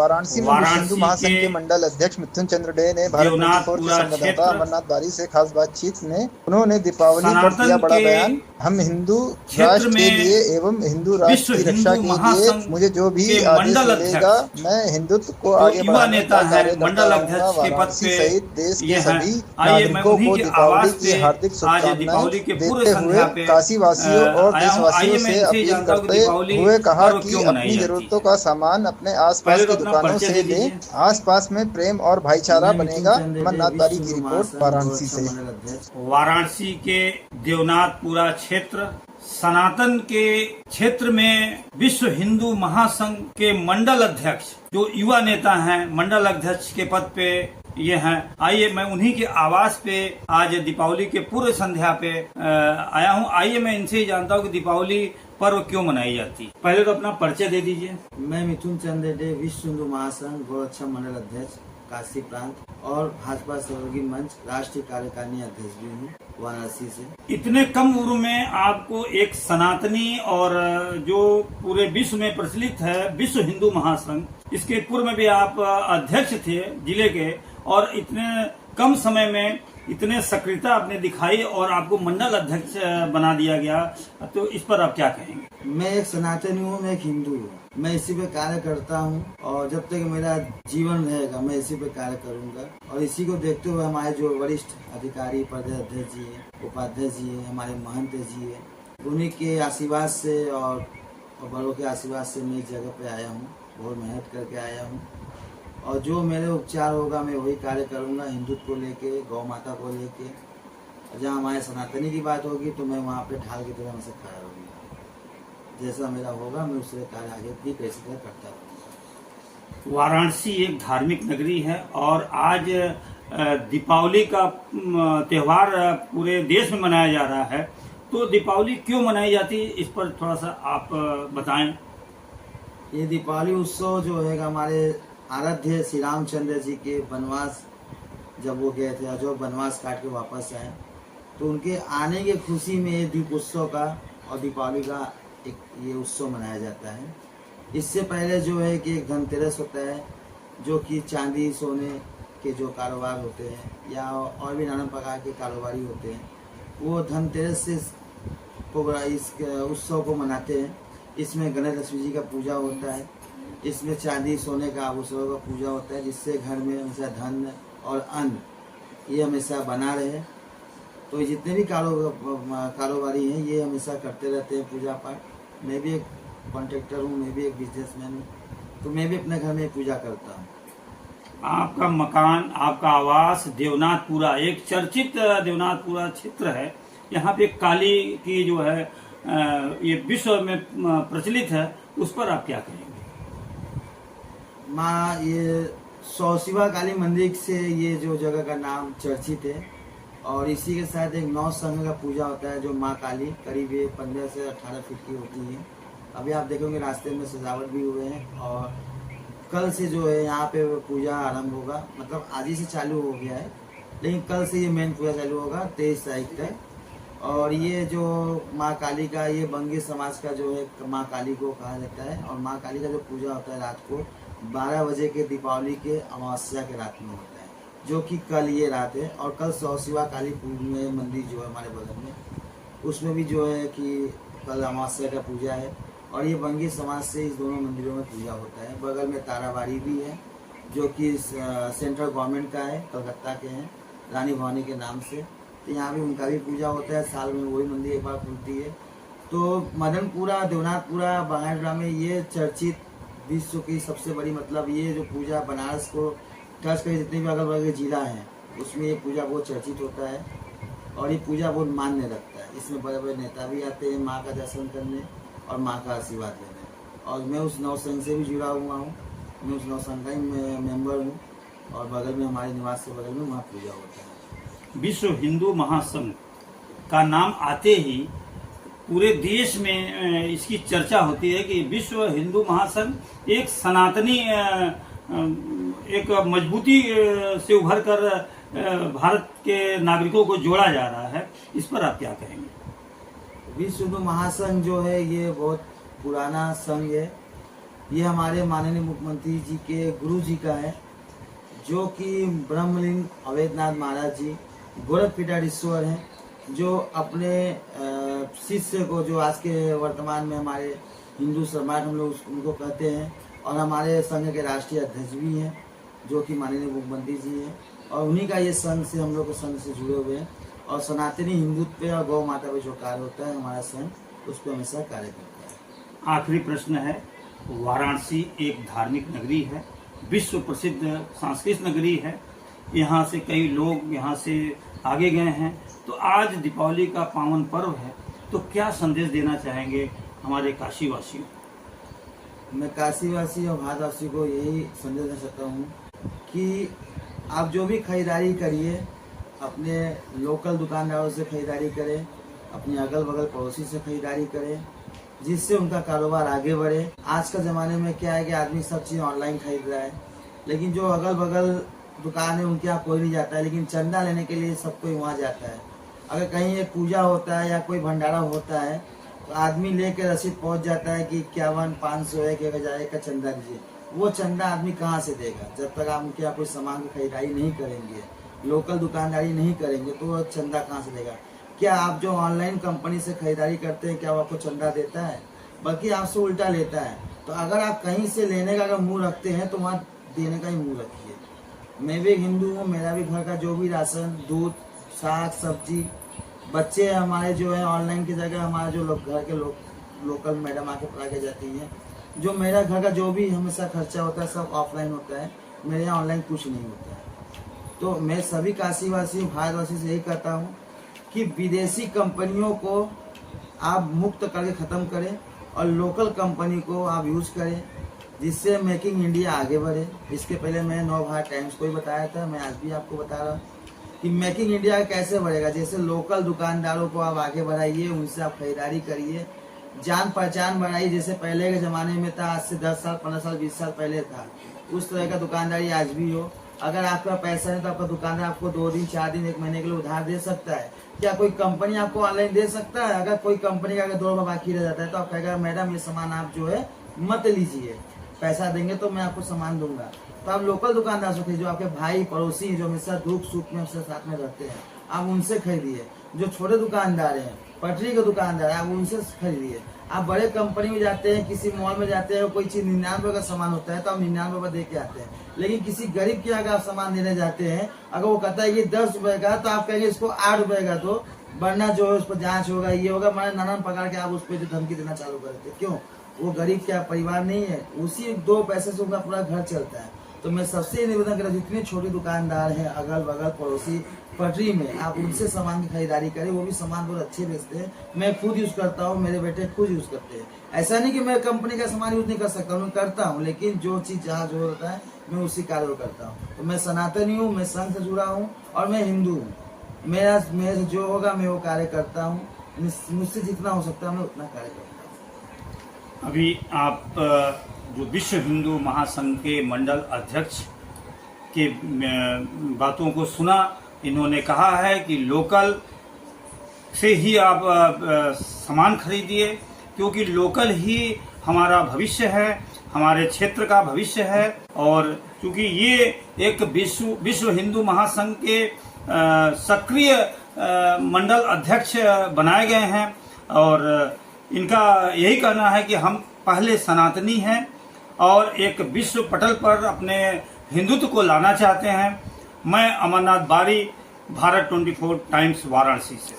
वाराणसी में विश्व हिंदू महासंघ के मंडल अध्यक्ष मिथुन चंद्र डे ने भारत 24 के संवाददाता अमरनाथ बारी से खास बातचीत में उन्होंने दीपावली पर दिया बड़ा बयान। हम हिंदू राष्ट्र के लिए एवं हिंदू राष्ट्र की रक्षा के लिए मुझे जो भी आदेश मिलेगा मैं हिंदुत्व को आगे बढ़ाने का कार्य करता रहूंगा। वाराणसी सहित देश के सभी नागरिकों को दीपावली की हार्दिक शुभकामनाएं देते हुए काशीवासियों और देशवासियों से अपील करते हुए कहा कि अपनी जरूरतों का सामान अपने आसपास की दुकानों से लें। आसपास में प्रेम और भाईचारा बनेगा। अमरनाथ बारी की रिपोर्ट वाराणसी से। वाराणसी के देवनाथपुरा क्षेत्र सनातन के क्षेत्र में विश्व हिंदू महासंघ के मंडल अध्यक्ष जो युवा नेता हैं, मंडल अध्यक्ष के पद पे ये हैं। आइए मैं उन्हीं के आवास पे आज दीपावली के पूर्व संध्या पे आया हूँ। आइए मैं इनसे ही जानता हूँ कि दीपावली पर्व क्यों मनाई जाती है। पहले तो अपना परिचय दे दीजिए। मैं मिथुन चंद्र डे विश्व हिंदू महासंघ गोरक्षा मंडल अध्यक्ष काशी प्रांत और भाजपा सहयोगी मंच राष्ट्रीय कार्यकारिणी अध्यक्ष भी हूँ वाराणसी से। इतने कम उम्र में आपको एक सनातनी और जो पूरे विश्व में प्रचलित है विश्व हिंदू महासंघ, इसके पूर्व में भी आप अध्यक्ष थे जिले के, और इतने कम समय में इतने सक्रियता आपने दिखाई और आपको मंडल अध्यक्ष बना दिया गया, तो इस पर आप क्या कहेंगे? मैं एक सनातनी हूँ, मैं एक हिंदू हूँ, मैं इसी पे कार्य करता हूँ और जब तक मेरा जीवन रहेगा मैं इसी पे कार्य करूँगा। और इसी को देखते हुए हमारे जो वरिष्ठ अधिकारी प्रदेश अध्यक्ष जी है, उपाध्यक्ष जी है, हमारे महंत जी है, उन्हीं के आशीर्वाद से और बड़ों के आशीर्वाद से मैं इस जगह पे आया हूँ, बहुत मेहनत करके आया हूँ। और जो मेरे उपचार होगा मैं वही कार्य करूँगा, हिंदुत्व को लेके, गौ माता को लेके। जहाँ हमारे सनातनी की बात होगी तो मैं वहाँ पे ढाल की तरह से खड़ा रहूँगा। जैसा मेरा होगा मैं उससे कार्य आगे भी कैसे करता रहूँगा। वाराणसी एक धार्मिक नगरी है और आज दीपावली का त्यौहार पूरे देश में मनाया जा रहा है, तो दीपावली क्यों मनाई जाती है इस पर थोड़ा सा आप बताएं। ये दीपावली उत्सव जो है हमारे आराध्य श्री रामचंद्र जी के वनवास जब वो गए थे, जो वनवास काट के वापस आए, तो उनके आने की खुशी में ये दीप उत्सव का और दीपावली का एक ये उत्सव मनाया जाता है। इससे पहले जो है कि एक धनतेरस होता है, जो कि चांदी सोने के जो कारोबार होते हैं या और भी नाना प्रकार के कारोबारी होते हैं, वो धनतेरस से इस उत्सव को मनाते हैं। इसमें गणेश लक्ष्मी जी का पूजा होता है, इसमें चांदी सोने का आभूषणों का पूजा होता है, जिससे घर में हमेशा धन और अन्न ये हमेशा बना रहे। तो जितने भी कारोबारी हैं ये हमेशा करते रहते हैं पूजा पाठ। मैं भी एक कॉन्ट्रैक्टर हूँ, मैं भी एक बिजनेसमैन हूँ, तो मैं भी अपने घर में पूजा करता हूँ। आपका मकान, आपका आवास देवनाथपुरा एक चर्चित देवनाथपुरा क्षेत्र है। यहाँ पे काली की जो है ये विश्व में प्रचलित है, उस पर आप क्या कहेंगे? माँ ये सौशिवा काली मंदिर से ये जो जगह का नाम चर्चित है और इसी के साथ एक 9 संघ का पूजा होता है जो माँ काली करीब 15 से 18 फीट की होती है। अभी आप देखोगे रास्ते में सजावट भी हुए हैं और कल से जो है यहाँ पे पूजा आरंभ होगा। मतलब आज ही से चालू हो गया है, लेकिन कल से ये मेन पूजा चालू होगा 23 तारीख तक। और ये जो माँ काली का ये बंगी समाज का जो है माँ काली को कहा जाता है और माँ काली का जो पूजा होता है रात को 12 बजे के दीपावली के अमावस्या के रात में होता है, जो कि कल ये रात है। और कल सौशिवा काली में मंदिर जो है हमारे बगल में, उसमें भी जो है कि कल अमावस्या का पूजा है और ये बंगी समाज से इस दोनों मंदिरों में पूजा होता है। बगल में ताराबाड़ी भी है जो कि सेंट्रल गवर्नमेंट का है, कलकत्ता के हैं, रानी भवानी के नाम से, तो यहाँ भी उनका भी पूजा होता है। साल में वही मंदिर एक बार खुलती है। तो मदनपुरा देवनाथपुरा बांगड़गढ़ में ये चर्चित विश्व की सबसे बड़ी मतलब ये जो पूजा बनारस को टच कर जितने भी अगल बगल के जिला हैं उसमें ये पूजा बहुत चर्चित होता है और ये पूजा बहुत मान्य रखता है। इसमें बड़े बड़े नेता भी आते हैं माँ का दर्शन करने और माँ का आशीर्वाद लेने। और मैं उस 9 संघ से भी जुड़ा हुआ हूँ, मैं उस 9 संघ का ही मेम्बर हूँ और बगल में हमारे निवास के बगल में वहाँ पूजा होता है। विश्व हिंदू महासंघ का नाम आते ही पूरे देश में इसकी चर्चा होती है कि विश्व हिंदू महासंघ एक सनातनी एक मजबूती से उभर कर भारत के नागरिकों को जोड़ा जा रहा है। इस पर आप क्या कहेंगे? विश्व हिंदू महासंघ जो है ये बहुत पुराना संघ है ये हमारे माननीय मुख्यमंत्री जी के गुरु जी का है, जो कि ब्रह्मलिंग अवैधनाथ महाराज जी गोरखपीठाधीश्वर हैं, जो अपने शिष्य को, जो आज के वर्तमान में हमारे हिंदू सम्राट हम लोग उनको कहते हैं, और हमारे संघ के राष्ट्रीय अध्यक्ष भी हैं, जो कि माननीय मुख्यमंत्री जी हैं, और उन्हीं का ये संघ से हम लोग के संघ से जुड़े हुए हैं। और सनातनी हिंदुत्व पे और गौ माता पे जो कार्य होता है हमारा संघ उस पर हमेशा कार्य करता है। आखिरी प्रश्न है, वाराणसी एक धार्मिक नगरी है, विश्व प्रसिद्ध सांस्कृतिक नगरी है, यहाँ से कई लोग यहाँ से आगे गए हैं, तो आज दीपावली का पावन पर्व है, तो क्या संदेश देना चाहेंगे हमारे काशीवासियों? मैं काशीवासी और भारतवासी को यही संदेश देना चाहता हूँ कि आप जो भी खरीदारी करिए अपने लोकल दुकानदारों से खरीदारी करें, अपने अगल बगल पड़ोसी से खरीदारी करें, जिससे उनका कारोबार आगे बढ़े। आज का ज़माने में क्या है कि आदमी सब चीज़ ऑनलाइन खरीद रहा है, लेकिन जो अगल बगल दुकान है उनके यहाँ कोई नहीं जाता है, लेकिन चंदा लेने के लिए सब कोई वहाँ जाता है। अगर कहीं एक पूजा होता है या कोई भंडारा होता है तो आदमी लेकर रसीद पहुँच जाता है कि 51, 500, 1000 का चंदा दीजिए। वो चंदा आदमी कहाँ से देगा? जब तक आप उनके यहाँ कोई सामान की खरीदारी नहीं करेंगे, लोकल दुकानदारी नहीं करेंगे, तो वो चंदा कहाँ से देगा? क्या आप जो ऑनलाइन कंपनी से खरीदारी करते हैं, क्या वो आपको चंदा देता है? बल्कि आपसे उल्टा लेता है। तो अगर आप कहीं से लेने का अगर मुंह रखते हैं तो वहाँ देने का ही मुंह रखिए। मैं भी हिंदू हूँ, मेरा भी घर का जो भी राशन, दूध, साग सब्जी, बच्चे हमारे जो है ऑनलाइन की जगह हमारे जो लोग घर के लोकल मैडम आके पढ़ा के जाती हैं, जो मेरा घर का जो भी हमेशा खर्चा होता है सब ऑफलाइन होता है, मेरे यहाँ ऑनलाइन कुछ नहीं होता है। तो मैं सभी काशीवासी भारतवासी से यही कहता हूँ कि विदेशी कंपनियों को आप मुक्त करके ख़त्म करें और लोकल कंपनी को आप यूज़ करें, जिससे मेकिंग इंडिया आगे बढ़े। इसके पहले मैं नवभारत टाइम्स को ही बताया था, मैं आज भी आपको बता रहा हूँ कि मेकिंग इंडिया कैसे बढ़ेगा। जैसे लोकल दुकानदारों को आप आगे बढ़ाइए, उनसे आप खरीदारी करिए, जान पहचान बढ़ाइए। जैसे पहले के ज़माने में था, आज से 10 साल 15 साल 20 साल पहले था, उस तरह का दुकानदारी आज भी हो। अगर आपका पैसा नहीं तो आपका दुकानदार आपको 2 दिन 4 दिन 1 महीने के लिए उधार दे सकता है। क्या कोई कंपनी आपको ऑनलाइन दे सकता है? अगर कोई कंपनी का अगर 2 रुपये बाकी रह जाता है तो आप कहेगा मैडम ये सामान आप जो है मत लीजिए, पैसा देंगे तो मैं आपको सामान दूंगा। तो आप लोकल दुकानदार से खरीदिए, जो आपके भाई पड़ोसी जो हमेशा दुख सुख में हमसे साथ में रहते हैं, आप उनसे खरीदिए। जो छोटे दुकानदार हैं, पटरी के दुकानदार हैं, आप उनसे खरीदिए। आप बड़े कंपनी में जाते हैं, किसी मॉल में जाते हैं, कोई चीज़ 99 का सामान होता है तो आप 99 दे के आते हैं, लेकिन किसी गरीब के अगर आप सामान देने जाते हैं, अगर वो कहता है ये 10 रुपए का, तो आप कहेंगे इसको 8 रुपए का दो, वरना जो है उस पर जाँच होगा, ये होगा, मैंने नाना पकड़ के आप उस पर जो धमकी देना चालू करते। क्यों? वो गरीब क्या परिवार नहीं है, उसी 2 पैसे से उनका पूरा घर चलता है। तो मैं सबसे निवेदन कर रहा हूँ, जितने छोटे दुकानदार हैं अगल बगल पड़ोसी पटरी में, आप उनसे सामान की खरीदारी करें, वो भी सामान बहुत अच्छे बेचते हैं। मैं खुद यूज़ करता हूँ, मेरे बेटे खुद यूज़ करते हैं। ऐसा नहीं कि मैं कंपनी का सामान यूज़ नहीं कर सकता हूँ, मैं करता हूँ, लेकिन जो चीज़ जहाँ जो होता है मैं उसी कार्य को करता हूँ। तो मैं सनातनी हूँ, मैं संघ से जुड़ा हूँ और मैं हिंदू हूँ। मेरे जो होगा मैं वो कार्य करता हूँ, मुझसे जितना हो सकता है मैं उतना कार्य करता हूँ। अभी आप जो विश्व हिंदू महासंघ के मंडल अध्यक्ष के बातों को सुना, इन्होंने कहा है कि लोकल से ही आप सामान खरीदिए, क्योंकि लोकल ही हमारा भविष्य है, हमारे क्षेत्र का भविष्य है। और क्योंकि ये एक विश्व हिंदू महासंघ के सक्रिय मंडल अध्यक्ष बनाए गए हैं, और इनका यही कहना है कि हम पहले सनातनी हैं और एक विश्व पटल पर अपने हिंदुत्व को लाना चाहते हैं। मैं अमरनाथ बारी, भारत 24 टाइम्स, वाराणसी से।